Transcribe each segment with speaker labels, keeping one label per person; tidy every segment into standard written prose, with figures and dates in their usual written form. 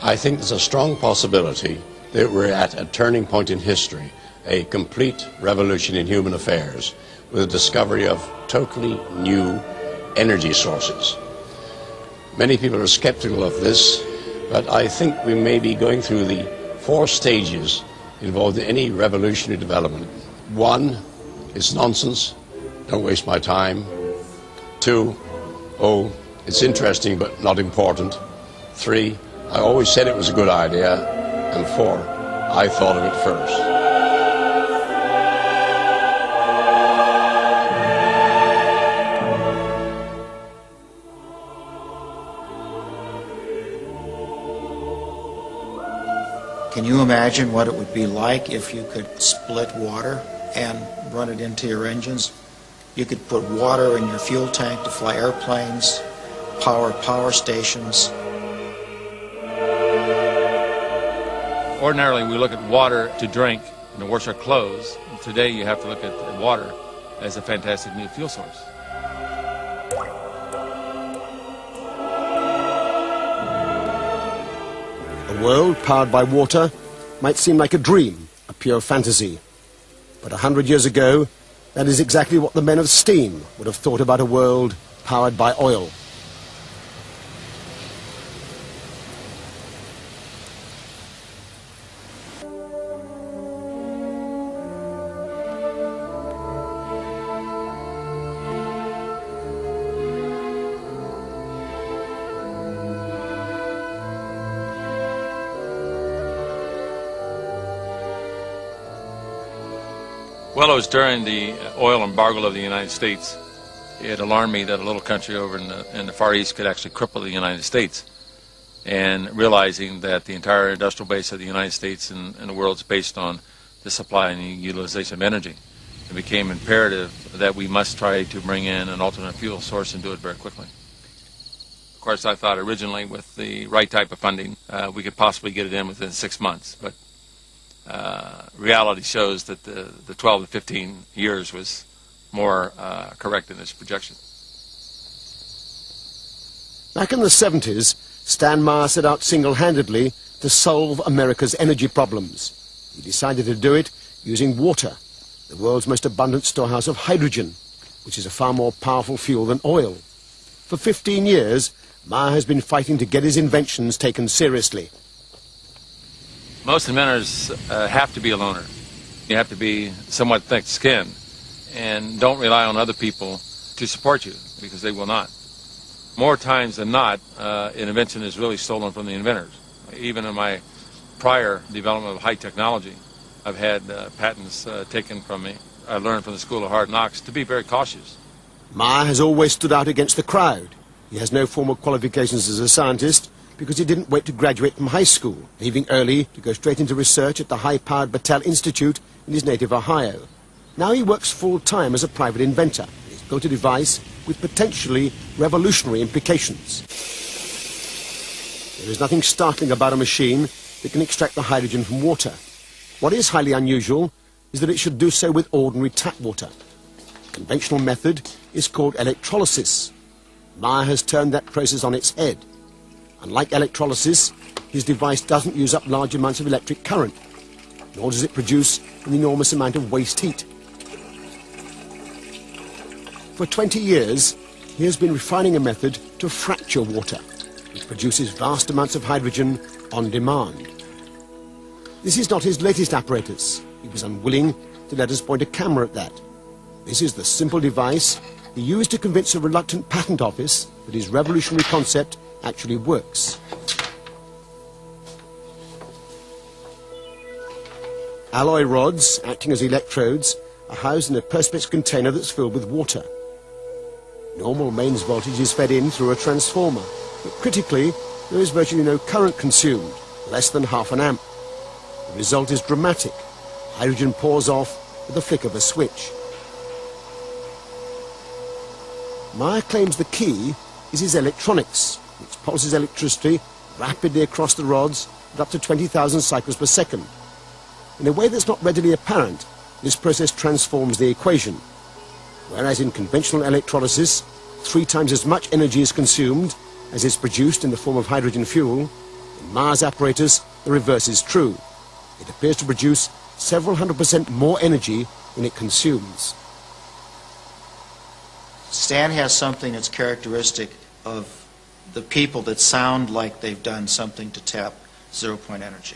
Speaker 1: I think there's a strong possibility that we're at a turning point in history, a complete revolution in human affairs, with the discovery of totally new energy sources. Many people are skeptical of this, but I think we may be going through the 4 stages involved in any revolutionary development. 1, it's nonsense, don't waste my time. 2, oh, it's interesting but not important. 3, I always said it was a good idea. And 4, I thought of it first.
Speaker 2: Can you imagine what it would be like if you could split water and run it into your engines? You could put water in your fuel tank to fly airplanes, power stations.
Speaker 3: Ordinarily, we look at water to drink and to wash our clothes. Today, you have to look at water as a fantastic new fuel source.
Speaker 4: A world powered by water might seem like a dream, a pure fantasy. But 100 years ago, that is exactly what the men of steam would have thought about a world powered by oil.
Speaker 3: Well, it was during the oil embargo of the United States. It alarmed me that a little country over in the Far East could actually cripple the United States. And realizing that the entire industrial base of the United States and the world is based on the supply and the utilization of energy, it became imperative that we must try to bring in an alternate fuel source and do it very quickly. Of course, I thought originally with the right type of funding, we could possibly get it in within 6 months. But reality shows that the 12 to 15 years was more correct in its projection.
Speaker 4: Back in the 70s, Stan Maier set out single-handedly to solve America's energy problems. He decided to do it using water, the world's most abundant storehouse of hydrogen, which is a far more powerful fuel than oil. For 15 years, Maier has been fighting to get his inventions taken seriously.
Speaker 3: Most inventors have to be a loner. You have to be somewhat thick-skinned and don't rely on other people to support you, because they will not. More times than not, an invention is really stolen from the inventors. Even in my prior development of high technology, I've had patents taken from me. I learned from the School of Hard Knocks to be very cautious.
Speaker 4: Maier has always stood out against the crowd. He has no formal qualifications as a scientist, because he didn't wait to graduate from high school, leaving early to go straight into research at the high-powered Battelle Institute in his native Ohio. Now he works full-time as a private inventor. He's built a device with potentially revolutionary implications. There is nothing startling about a machine that can extract the hydrogen from water. What is highly unusual is that it should do so with ordinary tap water. The conventional method is called electrolysis. Maier has turned that process on its head. Unlike electrolysis, his device doesn't use up large amounts of electric current, nor does it produce an enormous amount of waste heat. For 20 years, he has been refining a method to fracture water, which produces vast amounts of hydrogen on demand. This is not his latest apparatus. He was unwilling to let us point a camera at that. This is the simple device he used to convince a reluctant patent office that his revolutionary concept actually works. Alloy rods, acting as electrodes, are housed in a perspex container that's filled with water. Normal mains voltage is fed in through a transformer, but critically, there is virtually no current consumed, less than ½ an amp. The result is dramatic. Hydrogen pours off with the flick of a switch. Maier claims the key is his electronics, which pulses electricity rapidly across the rods at up to 20,000 cycles per second. In a way that's not readily apparent, this process transforms the equation. Whereas in conventional electrolysis, 3 times as much energy is consumed as is produced in the form of hydrogen fuel, in Mars apparatus, the reverse is true. It appears to produce several 100% more energy than it consumes.
Speaker 2: Stan has something that's characteristic of the people that sound like they've done something to tap zero-point energy.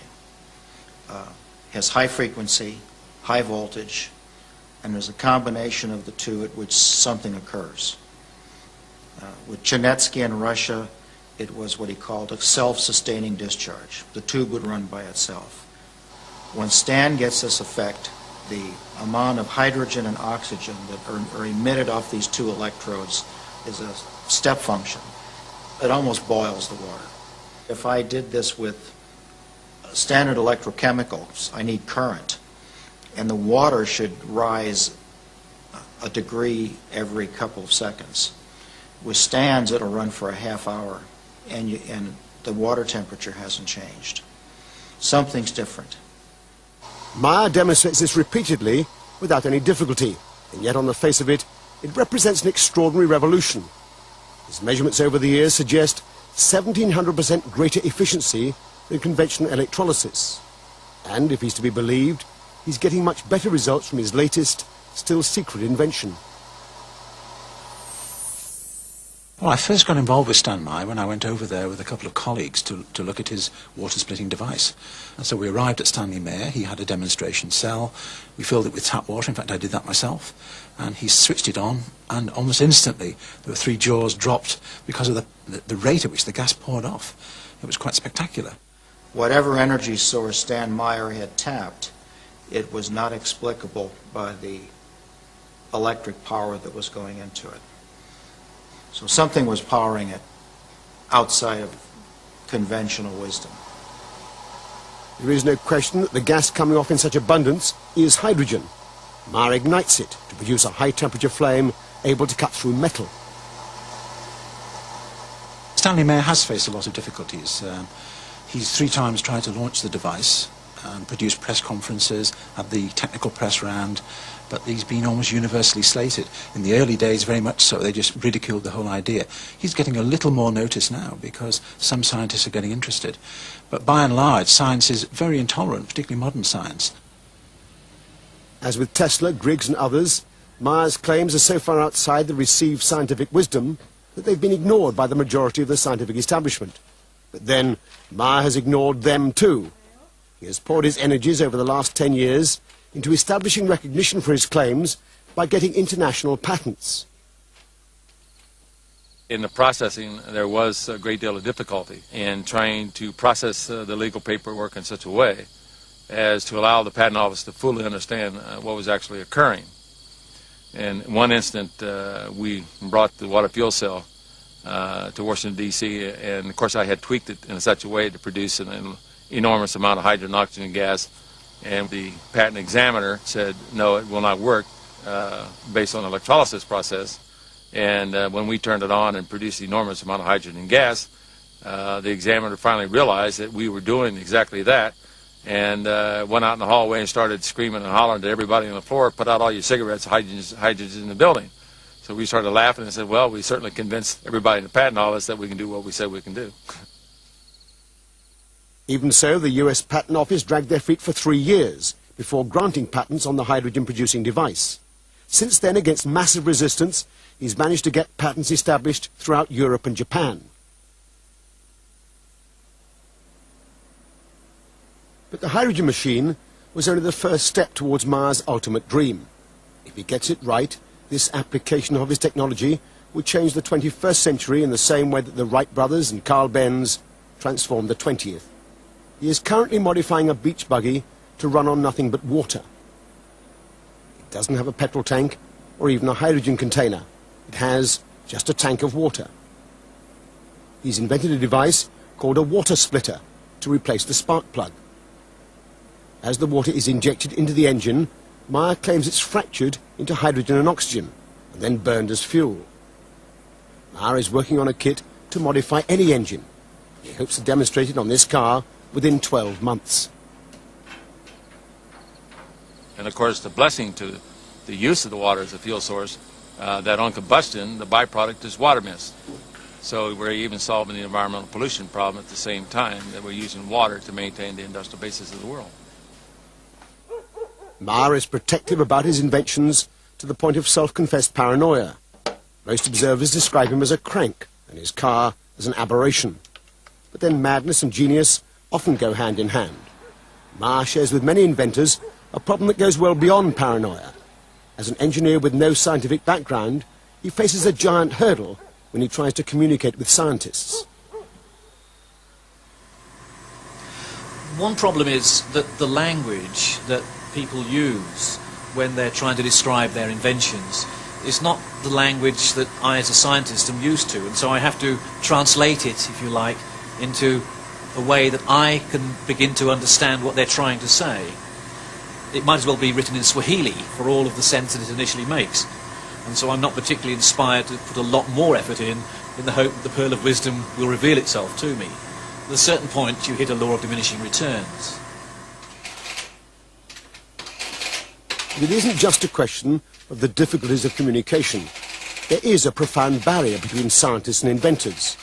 Speaker 2: Has high frequency, high voltage, and there's a combination of the two at which something occurs. With Chernetsky in Russia, it was what he called a self-sustaining discharge. The tube would run by itself. When Stan gets this effect, the amount of hydrogen and oxygen that are emitted off these two electrodes is a step function. It almost boils the water. If I did this with standard electrochemicals, I need current, and the water should rise a degree every couple of seconds. With Stan's, it'll run for a half hour, and the water temperature hasn't changed. Something's different.
Speaker 4: Maier demonstrates this repeatedly without any difficulty, and yet on the face of it, it represents an extraordinary revolution. His measurements over the years suggest 1,700% greater efficiency than conventional electrolysis. And if he's to be believed, he's getting much better results from his latest, still secret invention.
Speaker 5: Well, I first got involved with Stan Maier when I went over there with a couple of colleagues to look at his water-splitting device. And so we arrived at Stanley Maier. He had a demonstration cell. We filled it with tap water. In fact, I did that myself. And he switched it on, and almost instantly there were 3 jaws dropped because of the rate at which the gas poured off. It was quite spectacular.
Speaker 2: Whatever energy source Stan Maier had tapped, it was not explicable by the electric power that was going into it. So something was powering it outside of conventional wisdom.
Speaker 4: There is no question that the gas coming off in such abundance is hydrogen. Maier ignites it to produce a high-temperature flame able to cut through metal.
Speaker 5: Stanley Maier has faced a lot of difficulties. He's 3 times tried to launch the device, produced press conferences, had the technical press round, but he's been almost universally slated. In the early days, very much so, they just ridiculed the whole idea. He's getting a little more notice now because some scientists are getting interested. But by and large, science is very intolerant, particularly modern science.
Speaker 4: As with Tesla, Griggs and others, Maier's claims are so far outside the received scientific wisdom that they've been ignored by the majority of the scientific establishment. But then, Maier has ignored them too. He has poured his energies over the last 10 years into establishing recognition for his claims by getting international patents.
Speaker 3: In the processing, there was a great deal of difficulty in trying to process the legal paperwork in such a way as to allow the Patent Office to fully understand what was actually occurring. In one instant, we brought the water fuel cell to Washington, D.C., and of course I had tweaked it in such a way to produce an enormous amount of hydrogen and oxygen gas, and the patent examiner said, no, it will not work based on the electrolysis process. And when we turned it on and produced an enormous amount of hydrogen and gas, the examiner finally realized that we were doing exactly that, and went out in the hallway and started screaming and hollering to everybody on the floor, put out all your cigarettes, hydrogen's in the building. So we started laughing and said, well, we certainly convinced everybody in the patent office that we can do what we said we can do.
Speaker 4: Even so, the US Patent Office dragged their feet for 3 years before granting patents on the hydrogen-producing device. Since then, against massive resistance, he's managed to get patents established throughout Europe and Japan. But the hydrogen machine was only the first step towards Maier's ultimate dream. If he gets it right, this application of his technology would change the 21st century in the same way that the Wright brothers and Carl Benz transformed the 20th. He is currently modifying a beach buggy to run on nothing but water. It doesn't have a petrol tank or even a hydrogen container. It has just a tank of water. He's invented a device called a water splitter to replace the spark plug. As the water is injected into the engine, Maier claims it's fractured into hydrogen and oxygen and then burned as fuel. Maier is working on a kit to modify any engine. He hopes to demonstrate it on this car within 12 months.
Speaker 3: And of course, the blessing to the use of the water as a fuel source, that on combustion, the byproduct is water mist. So we're even solving the environmental pollution problem at the same time that we're using water to maintain the industrial basis of the world.
Speaker 4: Maier is protective about his inventions to the point of self-confessed paranoia. Most observers describe him as a crank and his car as an aberration. But then madness and genius often go hand in hand. Maier shares with many inventors a problem that goes well beyond paranoia. As an engineer with no scientific background, he faces a giant hurdle when he tries to communicate with scientists.
Speaker 6: One problem is that the language that people use when they're trying to describe their inventions is not the language that I as a scientist am used to, and so I have to translate it, if you like, into a way that I can begin to understand what they're trying to say. It might as well be written in Swahili for all of the sense that it initially makes. And so I'm not particularly inspired to put a lot more effort in the hope that the pearl of wisdom will reveal itself to me. At a certain point you hit a law of diminishing returns.
Speaker 4: It isn't just a question of the difficulties of communication. There is a profound barrier between scientists and inventors,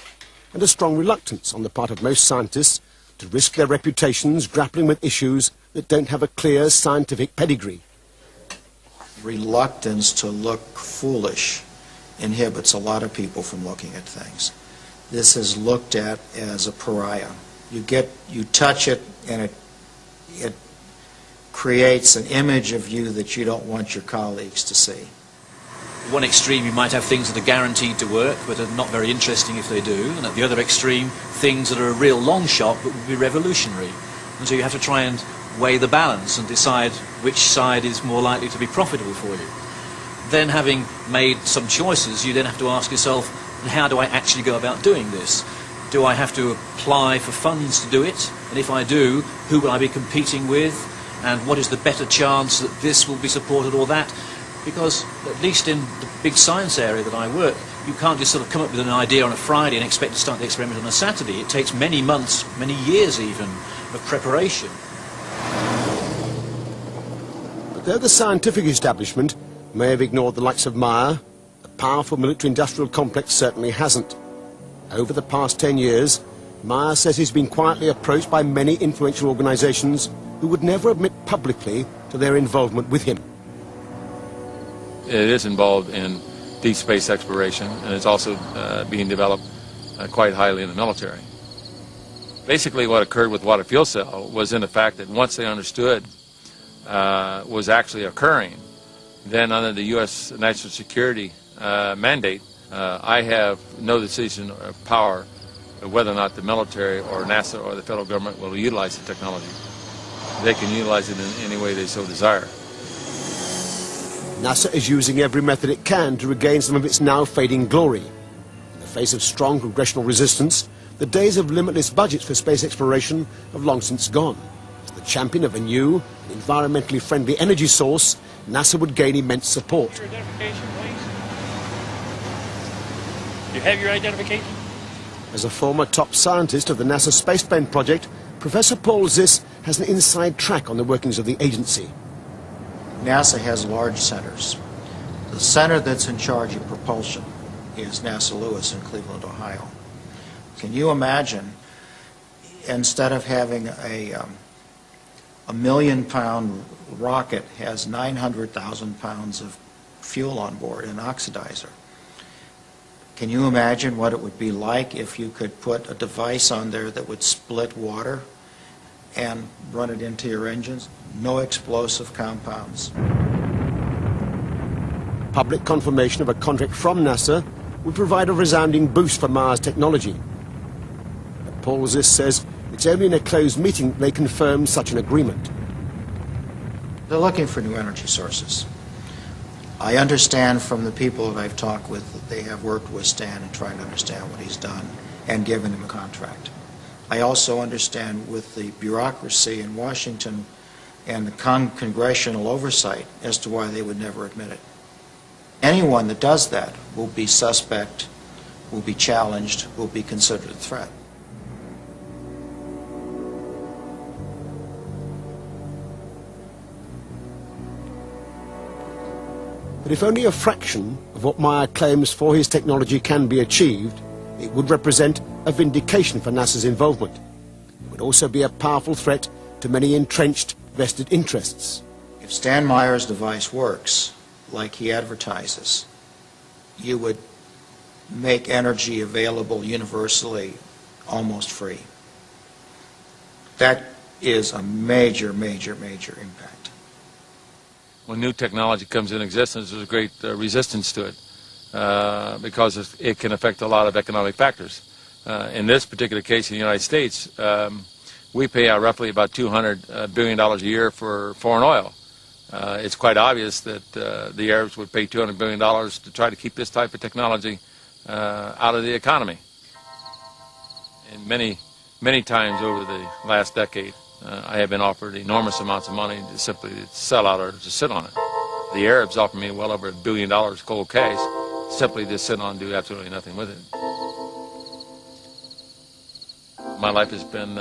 Speaker 4: and a strong reluctance on the part of most scientists to risk their reputations grappling with issues that don't have a clear scientific pedigree.
Speaker 2: Reluctance to look foolish inhibits a lot of people from looking at things. This is looked at as a pariah. You touch it and it creates an image of you that you don't want your colleagues to see.
Speaker 6: At one extreme you might have things that are guaranteed to work but are not very interesting if they do, and at the other extreme things that are a real long shot but would be revolutionary. And so you have to try and weigh the balance and decide which side is more likely to be profitable for you. Then, having made some choices, you then have to ask yourself, how do I actually go about doing this? Do I have to apply for funds to do it? And if I do, who will I be competing with? And what is the better chance that this will be supported or that? Because, at least in the big science area that I work, you can't just sort of come up with an idea on a Friday and expect to start the experiment on a Saturday. It takes many months, many years even, of preparation.
Speaker 4: But though the scientific establishment may have ignored the likes of Maier, the powerful military-industrial complex certainly hasn't. Over the past 10 years, Maier says he's been quietly approached by many influential organisations who would never admit publicly to their involvement with him.
Speaker 3: It is involved in deep space exploration, and it's also being developed quite highly in the military. Basically what occurred with water fuel cell was in the fact that once they understood was actually occurring, then under the U.S. national security mandate, I have no decision or power of whether or not the military or NASA or the federal government will utilize the technology. They can utilize it in any way they so desire.
Speaker 4: NASA is using every method it can to regain some of its now fading glory. In the face of strong congressional resistance, the days of limitless budgets for space exploration have long since gone. As the champion of a new and environmentally friendly energy source, NASA would gain immense support.
Speaker 7: Your identification, please. You have your identification?
Speaker 4: As a former top scientist of the NASA Spaceplane project, Professor Paul Ziss has an inside track on the workings of the agency.
Speaker 2: NASA has large centers. The center that's in charge of propulsion is NASA Lewis in Cleveland, Ohio. Can you imagine, instead of having a million-pound rocket has 900,000 pounds of fuel on board, an oxidizer. Can you imagine what it would be like if you could put a device on there that would split water and run it into your engines? No explosive compounds.
Speaker 4: Public confirmation of a contract from NASA would provide a resounding boost for Maier's technology. But Paul Ziss says it's only in a closed meeting that they confirm such an agreement.
Speaker 2: They're looking for new energy sources. I understand from the people that I've talked with that they have worked with Stan and tried to understand what he's done and given him a contract. I also understand with the bureaucracy in Washington and the congressional oversight as to why they would never admit it. Anyone that does that will be suspect, will be challenged, will be considered a threat.
Speaker 4: But if only a fraction of what Maier claims for his technology can be achieved, It would represent a vindication for NASA's involvement. It would also be a powerful threat to many entrenched vested interests.
Speaker 2: If Stan Maier's device works like he advertises, you would make energy available universally almost free. That is a major, major, major impact.
Speaker 3: When new technology comes in existence, there's a great resistance to it because it can affect a lot of economic factors. In this particular case in the United States, we pay out roughly about $200 billion a year for foreign oil. It's quite obvious that the Arabs would pay $200 billion to try to keep this type of technology out of the economy. And many times over the last decade, I have been offered enormous amounts of money to simply sell out or to sit on it. The Arabs offered me well over $1 billion cold cash simply to sit on and do absolutely nothing with it. My life has been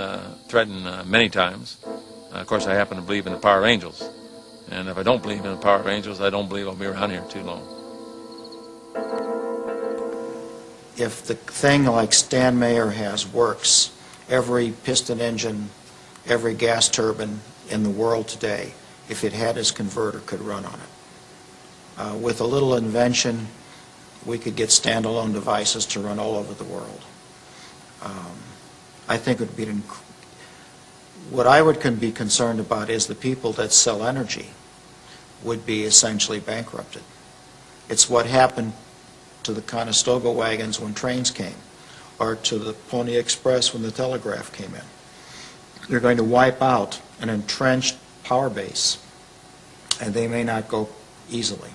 Speaker 3: threatened many times. Of course, I happen to believe in the power of angels. And if I don't believe in the power of angels, I don't believe I'll be around here too long.
Speaker 2: If the thing like Stan Maier has works, every piston engine, every gas turbine in the world today, if it had its converter, could run on it. With a little invention, we could get standalone devices to run all over the world. I think it would be what I would be concerned about is the people that sell energy would be essentially bankrupted. It's what happened to the Conestoga wagons when trains came, or to the Pony Express when the telegraph came in. They're going to wipe out an entrenched power base, and they may not go easily.